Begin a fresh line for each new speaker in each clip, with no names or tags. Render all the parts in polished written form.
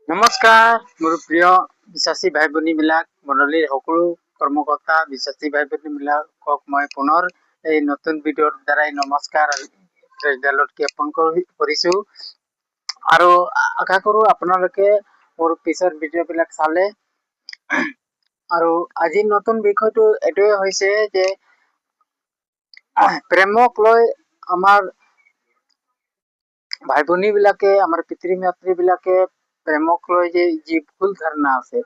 নমস্কাৰ মোৰ প্ৰিয় বিশ্বাসী ভাই ভনীবিলাক মণ্ডলীৰ সকলো কৰ্মকৰ্তা বিশ্বাসী ভাই ভনীবিলাকক মই পুনৰ এই নতুন ভিডিঅ'ৰ দ্বাৰাই নমস্কাৰ জ্ঞাপন কৰিছো আৰু আশা কৰো আপোনালোকে মোৰ পিছৰ ভিডিঅ'বিলাক চালে। আৰু আজিৰ নতুন বিষয়টো এইটোৱে হৈছে যে প্ৰেমক লৈ আমাৰ ভাই ভনীবিলাকে আমাৰ পিতৃ মাতৃবিলাকে প্ৰেমক লৈ যি ভুল ধাৰণা আছে,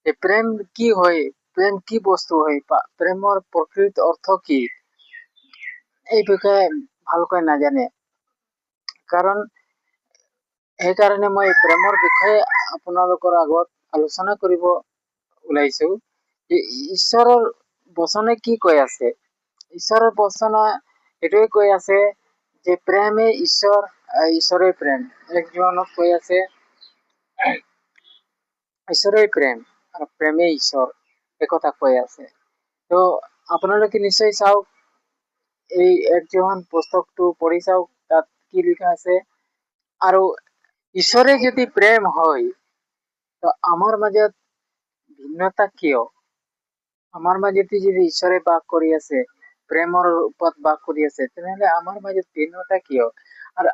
যে প্ৰেম কি হয়, প্ৰেম কি বস্তু হয়, প্ৰেমৰ প্ৰকৃত অৰ্থ কি, এই বিষয়ে ভালকৈ নাজানে। কাৰণ সেইকাৰণে মই প্ৰেমৰ বিষয়ে আপোনালোকৰ আগত আলোচনা কৰিব ওলাইছো যে ঈশ্বৰৰ বচনে কি কৈ আছে। ঈশ্বৰৰ বচনে এইটোৱে কৈ আছে যে প্ৰেমে ঈশ্বৰ, ঈশ্বৰে প্ৰেম। একজনক কৈ আছে ঈশ্বৰে প্ৰেম আৰু প্ৰেমে ঈশ্বৰ, একথা কৈ আছে। তো আপোনালোকে নিশ্চয় চাওক, এই একজন পুস্তকটো পঢ়ি চাওক, তাত কি লিখা আছে। আৰু ঈশ্বৰে যদি প্ৰেম হয়, তো আমাৰ মাজত ভিন্নতা কিয়? আমাৰ মাজতে যদি ঈশ্বৰে বাস কৰি আছে, প্ৰেমৰ ৰূপত বাস কৰি আছে, তেনেহলে আমাৰ মাজত ভিন্নতা কিয়? আৰু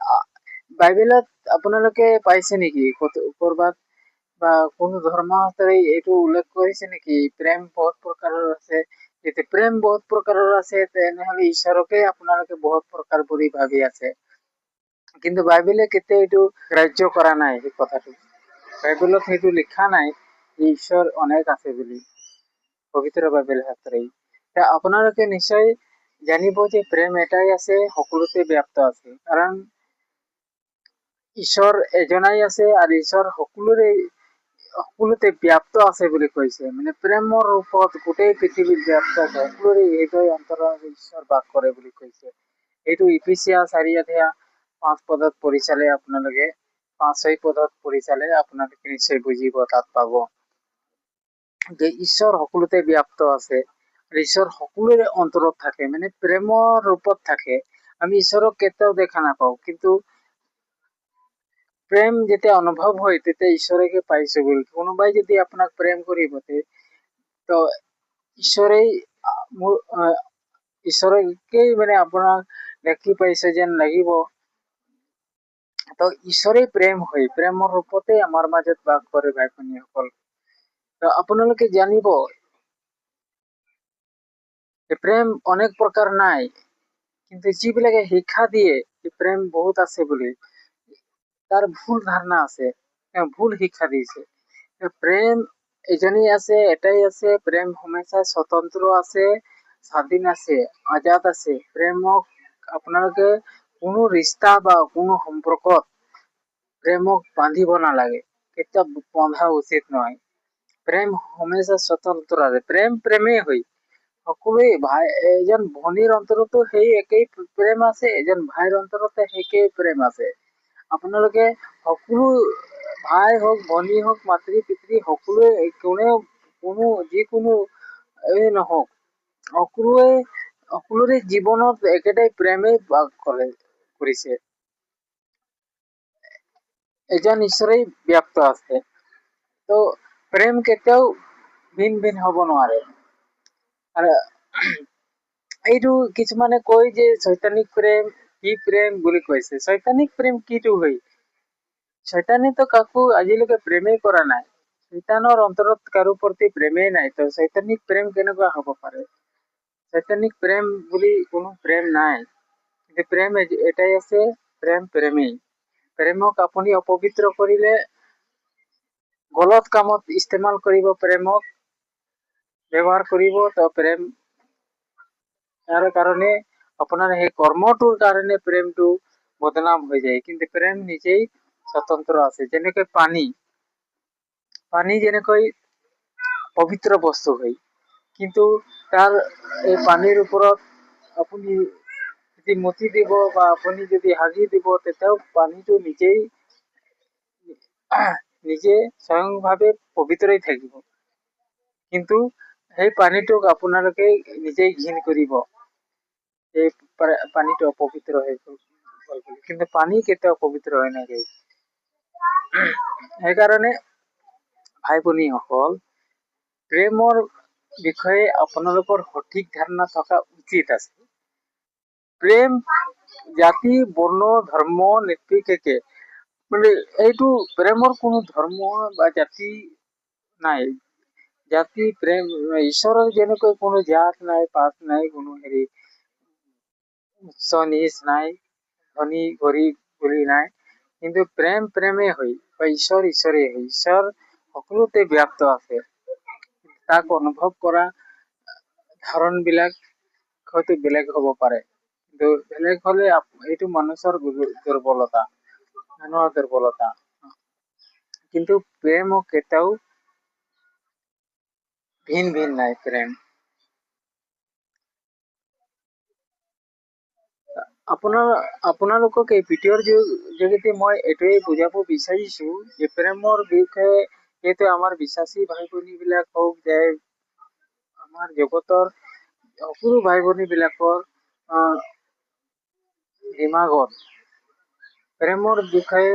বাইবেলত আপোনালোকে পাইছে নেকি কৰবাত বা কোনো ধৰ্মান্তৰে এইটো উল্লেখ কৰিছে নেকি প্ৰেম বহুত প্ৰকাৰৰ আছে? যদি প্ৰেম বহুত প্ৰকাৰৰ আছে, তেনেহলে ঈশ্বৰকে আপোনালোকে বহুত প্ৰকাৰ বুলি ভাবি আছে। কিন্তু বাইবেলে কেতিয়া এইটো গ্ৰাহ্য কৰা নাই। এই কথাটো বাইবেলত সেইটো লিখা নাই যে ঈশ্বৰ অনেক আছে বুলি, পবিত্ৰ বাইবেল শাস্ত্ৰই। আপোনালোকে নিশ্চয় জানিব যে প্ৰেম এটাই আছে, সকলোতে ব্যাপ্ত আছে। কাৰণ ঈশ্বৰ এজনাই আছে আৰু ঈশ্বৰ সকলোতে ব্যাপ্ত আছে বুলি কৈছে। মানে প্ৰেমৰ ৰূপত গোটেই পৃথিৱীত ব্যাপ্ত আছে, সকলোৰে হৃদয় অন্তৰত ঈশ্বৰ বাস কৰে বুলি কৈছে। এইটো ইফিচিয়া 4 পদত পঢ়ি চালে আপোনালোকে, 5-6 পদত পঢ়ি চালে আপোনালোকে নিশ্চয় বুজিব, তাত পাব যে ঈশ্বৰ সকলোতে ব্যাপ্ত আছে। ঈশ্বৰ সকলোৰে অন্তৰত থাকে, মানে প্ৰেমৰ ৰূপত থাকে। আমি ঈশ্বৰক কেতিয়াও দেখা নাপাওঁ, কিন্তু প্ৰেম যেতিয়া অনুভৱ হয়, তেতিয়া ঈশ্বৰকে পাইছো বুলি। কোনোবাই যদি আপোনাক প্ৰেম কৰিব, তো ঈশ্বৰেই মানে আপোনাক দেখি পাইছে যেন লাগিব। তো ঈশ্বৰেই প্ৰেম হয়, প্ৰেমৰ ৰূপতে আমাৰ মাজত বাস কৰে ভাই ভনীসকল। তো আপোনালোকে জানিব প্ৰেম অনেক প্ৰকাৰ নাই, কিন্তু যিবিলাকে শিক্ষা দিয়ে যে প্ৰেম বহুত আছে বুলি, তাৰ ভুল ধাৰণা আছে, ভুল শিক্ষা দিছে। প্ৰেম এজনেই আছে, এটাই আছে। প্ৰেম হমেশা স্বতন্ত্ৰ আছে, স্বাধীন আছে, আজাদ আছে। প্ৰেমক আপোনালোকে কোনো ৰিষ্টা বা কোনো সম্পৰ্কত প্ৰেমক বান্ধিব নালাগে, কেতিয়াও বন্ধা উচিত নহয়। প্ৰেম হমেশা স্বতন্ত্ৰ আছে, প্ৰেম প্ৰেমেই হয়। সকলোৱে এজন ভনীৰ অন্তৰতো সেই একেই প্ৰেম আছে, এজন ভাইৰ অন্তৰতো একেই প্ৰেম আছে। আপোনালোকে সকলো ভাই হওক, ভনী হওক, মাতৃ পিতৃ সকলোৱে, যিকোনো নহওক, সকলোৰে জীৱনত একেটাই প্ৰেমেই বাস কৰিছে। এজন ঈশ্বৰেই ব্যাপ্ত আছে। তো প্ৰেম কেতিয়াও ভিন ভিন হ'ব নোৱাৰে। আৰু এইটো কিছুমানে কয় যে চৈতানিক প্ৰেম, কি প্ৰেম বুলি কৈছে। চৈতানিক প্ৰেম কিটো হয়? চৈতানেতো কাকো আজিলৈকে প্ৰেমেই কৰা নাই। চৈতানৰ অন্তৰত কাৰো প্ৰতি প্ৰেমেই নাই, তো চৈতানিক প্ৰেম কেনেকুৱা হ'ব পাৰে? চৈতানিক প্ৰেম বুলি কোনো প্ৰেম নাই। প্ৰেম এটাই আছে, প্ৰেম প্ৰেমেই। প্ৰেমক আপুনি অপবিত্ৰ কৰিলে, গলত কামত ইস্তেমাল কৰিব, প্ৰেমক ব্যৱহাৰ কৰিব, তো প্ৰেম তাৰ কাৰণে আপোনাৰ সেই কৰ্মটোৰ কাৰণে প্ৰেমটো বদনাম হৈ যায়। কিন্তু প্ৰেম নিজেই স্বতন্ত্ৰ আছে। যেনেকৈ পানী যেনেকৈ পবিত্ৰ বস্তু হয়, কিন্তু তাৰ এই পানীৰ ওপৰত আপুনি যদি মতি দিব বা আপুনি যদি হাগি দিব, তেতিয়াও পানীটো নিজে স্বয়ংভাৱে পবিত্ৰই থাকিব। কিন্তু সেই পানীটোক আপোনালোকে নিজেই ঘিণ কৰিব, এই পানীটো অপবিত্ৰ হৈ গ'ল। কিন্তু পানী কেতিয়াও পবিত্ৰ হৈ নাযায়। সেইকাৰণে ভাই ভনীসকল, প্ৰেমৰ বিষয়ে আপোনালোকৰ সঠিক ধাৰণা থকা উচিত আছে। প্ৰেম জাতি বৰ্ণ ধৰ্ম নিৰ্বিশেষে, মানে এইটো প্ৰেমৰ কোনো ধৰ্ম বা জাতি নাই। জাতি প্ৰেম ঈশ্বৰৰ যেনেকৈ কোনো জাত নাই, পাত নাই, কোনো হেৰি উচ্চ নিচ নাই, ধনী গৰীব বুলি নাই। কিন্তু প্ৰেম প্ৰেমে হয় বা ঈশ্বৰ ঈশ্বৰে হয়। ঈশ্বৰ সকলোতে ব্যপ্ত আছে। তাক অনুভৱ কৰা ধাৰণ বিলাক হয়তো বেলেগ হ'ব পাৰে, কিন্তু বেলেগ হলে এইটো মানুহৰ দুৰ্বলতা, মানুহৰ দুৰ্বলতা। কিন্তু প্ৰেম কেতিয়াও ভিন ভিন নাই। প্ৰেম আপোনালোকক এই ভিডিঅ'ৰ যোগেদি মই এইটোৱে বুজাব বিচাৰিছো যে প্ৰেমৰ বিষয়ে এইটো আমাৰ বিশ্বাসী ভাই ভনী বিলাক হওক, যে আমাৰ জগতৰ সকলো ভাই ভনী বিলাকৰ দিমাগত প্ৰেমৰ বিষয়ে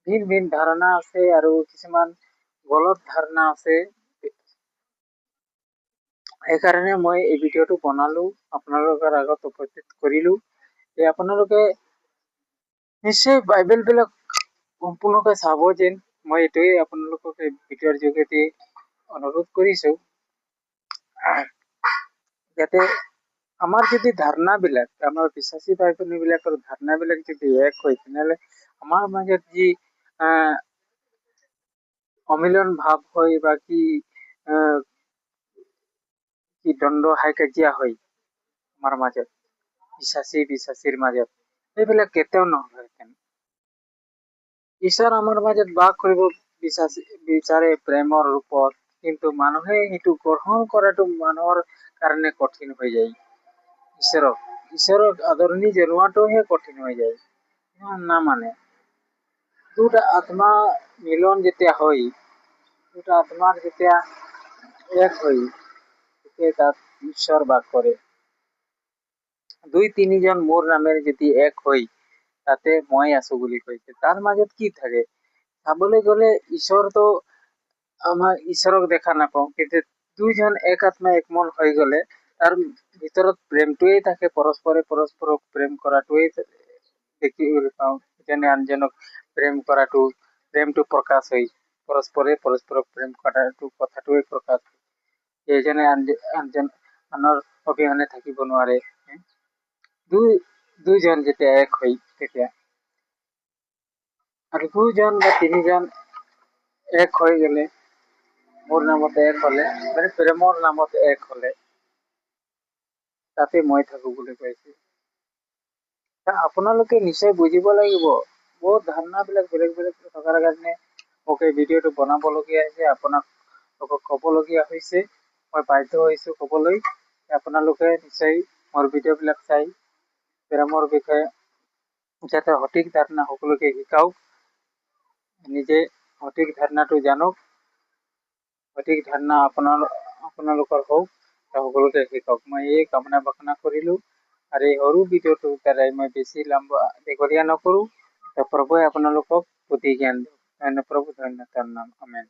ভিন ভিন ধাৰণা আছে আৰু কিছুমান গলত ধাৰণা আছে। সেইকাৰণে মই এই ভিডিঅ'টো বনালো, আপোনালোকৰ আগত উপস্থিত কৰিলো যে আপোনালোকে নিশ্চয় বাইবেল বিলাক সম্পূৰ্ণকৈ চাব। যেন মই এইটোৱে আপোনালোকক এই ভিডিঅ'ৰ যোগেদি অনুৰোধ কৰিছো, যাতে আমাৰ যদি ধাৰণা বিলাক, আমাৰ বিশ্বাসী ভাই ভনী বিলাকৰ ধাৰণা বিলাক যদি এক হয়, তেনেহলে আমাৰ মাজত যি অমিলন ভাৱ হয় বা কি দ্বন্দ্ব হাই কাজিয়া হয় আমাৰ মাজত, বিশ্বাসীৰ মাজত, এইবিলাক কেতিয়াও নহয়। ঈশ্বৰ আমাৰ মাজত বাস কৰিব বিচাৰে প্ৰেমৰ ৰূপত, কিন্তু মানুহে সেইটো গ্ৰহণ কৰাটো মানুহৰ কাৰণে কঠিন হৈ যায়। ঈশ্বৰক আদৰণি জনোৱাটোহে কঠিন হৈ যায়, নামানে। দুটা আত্মা মিলন যেতিয়া হয়, দুটা আত্মাৰ যেতিয়া এক হয়, তাত ঈশ্বৰ বাস কৰে। দুই তিনিজন মোৰ নামেৰে যদি এক হৈ তাতে মই আছো বুলি কৈছে, তাৰ মাজত কি থাকে? চাবলৈ গলে ঈশ্বৰটো আমাৰ ঈশ্বৰক দেখা নাপাওঁ, কিন্তু দুইজন এক আত্মা এক মন হৈ গলে তাৰ ভিতৰত প্ৰেমটোৱে থাকে, পৰস্পৰে পৰস্পৰক প্ৰেম কৰাটোৱে দেখিবলৈ পাওঁ। যেনে আনজনক প্ৰেম কৰাটো, প্ৰেমটো প্ৰকাশ হয়, পৰস্পৰে পৰস্পৰক প্ৰেম কৰাটো কথাটোৱে প্ৰকাশ হয়। এইজনে আনৰ অবিহনে থাকিব নোৱাৰে। দুইজন যেতিয়া এক হয়, তেতিয়া আৰু দুইজন বা তিনিজন এক হৈ গলে, মোৰ নামত এক হলে, মানে প্ৰেমৰ নামত এক হলে তাতে মই থাকো বুলি কৈছে। আপোনালোকে নিশ্চয় বুজিব লাগিব, বহুত ধাৰণা বিলাক বেলেগ বেলেগ থকাৰ কাৰণে মোক এই ভিডিঅ'টো বনাবলগীয়া হৈছে, আপোনালোকক কবলগীয়া হৈছে। মই বাধ্য হৈছো কবলৈ। আপোনালোকে নিশ্চয় মোৰ ভিডিঅ' বিলাক চাই প্ৰেমৰ বিষয়ে যাতে সঠিক ধাৰণা সকলোকে শিকাওক, নিজে সঠিক ধাৰণাটো জানক, সঠিক ধাৰণা আপোনালোকৰ হওক, সকলোকে শিকাওক। মই এই কামনা বাসনা কৰিলো, আৰু এই সৰু ভিডিঅ'টোৰ দ্বাৰাই মই বেছি দীঘলীয়া নকৰো। প্ৰভুৱে আপোনালোকক বুদ্ধি জ্ঞান দিয়ক। প্ৰভু ধন্যবাদ। আমেন।